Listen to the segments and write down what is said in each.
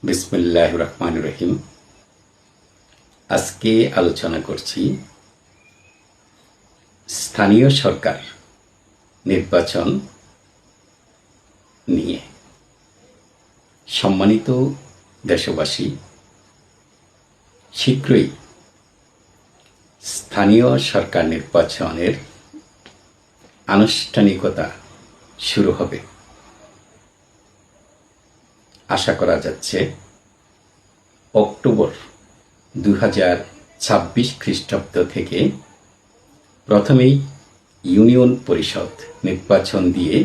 বিসমিল্লাহির রহমানির রহিম। আজকে আলোচনা করছি স্থানীয় সরকার নির্বাচন নিয়ে। সম্মানিত দেশবাসী, শীঘ্রই স্থানীয় সরকার নির্বাচনের আনুষ্ঠানিকতা শুরু হবে। আশা করা যাচ্ছে অক্টোবর 2026 খ্রিস্টাব্দ থেকে প্রথমেই ইউনিয়ন পরিষদ নির্বাচন দিয়ে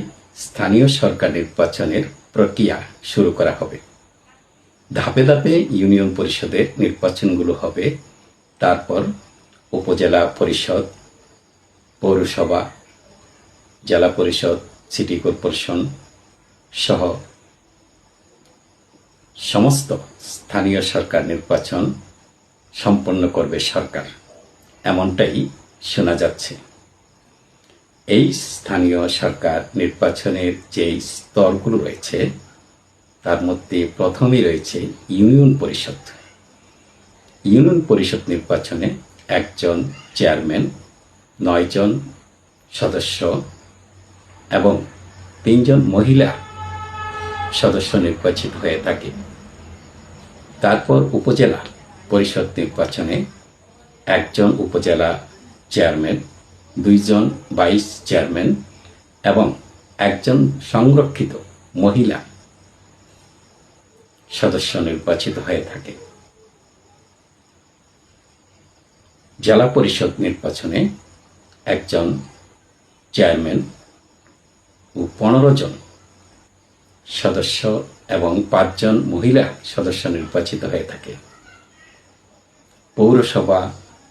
স্থানীয় সরকার নির্বাচনের প্রক্রিয়া শুরু করা হবে। ধাপে ধাপে ইউনিয়ন পরিষদের নির্বাচনগুলো হবে, তারপর উপজেলা পরিষদ, পৌরসভা, জেলা পরিষদ, সিটি কর্পোরেশন সহ সমস্ত স্থানীয় সরকার নির্বাচন সম্পন্ন করবে সরকার, এমনটাই শোনা যাচ্ছে। এই স্থানীয় সরকার নির্বাচনের যে স্তরগুলো রয়েছে তার মধ্যে প্রথমেই রয়েছে ইউনিয়ন পরিষদ। ইউনিয়ন পরিষদ নির্বাচনে একজন চেয়ারম্যান, 9 জন সদস্য এবং 3 জন মহিলা সদস্য নির্বাচিত হয়ে থাকে। তারপর উপজেলা পরিষদ নির্বাচনে একজন উপজেলা চেয়ারম্যান, 2 জন ভাইস চেয়ারম্যান এবং একজন সংরক্ষিত মহিলা সদস্য নির্বাচিত হয়ে থাকে। জেলা পরিষদ নির্বাচনে একজন চেয়ারম্যান ও 15 জন সদস্য এবং 5 জন মহিলা সদস্য নির্বাচিত হয়ে থাকে। পৌরসভা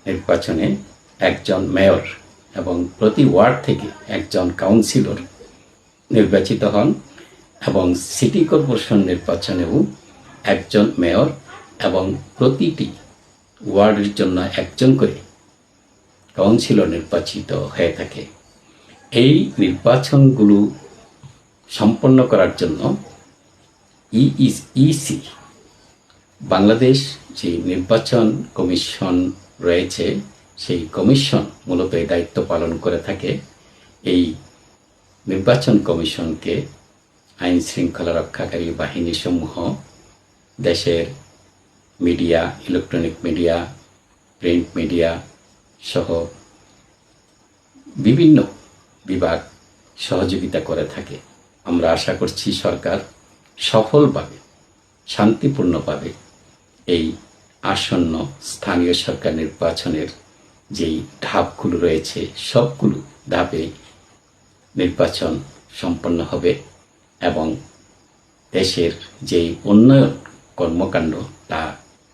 নির্বাচনে একজন মেয়র এবং প্রতি ওয়ার্ড থেকে একজন কাউন্সিলর নির্বাচিত হন এবং সিটি কর্পোরেশন নির্বাচনেও একজন মেয়র এবং প্রতিটি ওয়ার্ডের জন্য একজন করে কাউন্সিলর নির্বাচিত হয়ে থাকে। এই নির্বাচনগুলো সম্পন্ন করার জন্য ইসি বাংলাদেশ যে নির্বাচন কমিশন রয়েছে, সেই কমিশন মূলত এই দায়িত্ব পালন করে থাকে। এই নির্বাচন কমিশনকে আইন শৃঙ্খলা রক্ষাকারী বাহিনী সমূহ, দেশের media, electronic media, print media সহ বিভিন্ন বিভাগ সহযোগিতা করে থাকে। আমরা আশা করছি সরকার সফলভাবে, শান্তিপূর্ণভাবে এই আসন্ন স্থানীয় সরকার নির্বাচনের যেই ধাপগুলো রয়েছে সবগুলো ধাপে নির্বাচন সম্পন্ন হবে এবং দেশের যেই উন্নয়ন কর্মকাণ্ড তা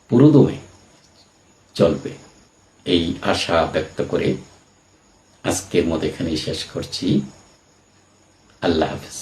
পুরোদমে চলবে, এই আশা ব্যক্ত করে আজকের মতো এখানেই শেষ করছি। আল্লাহ হাফেজ।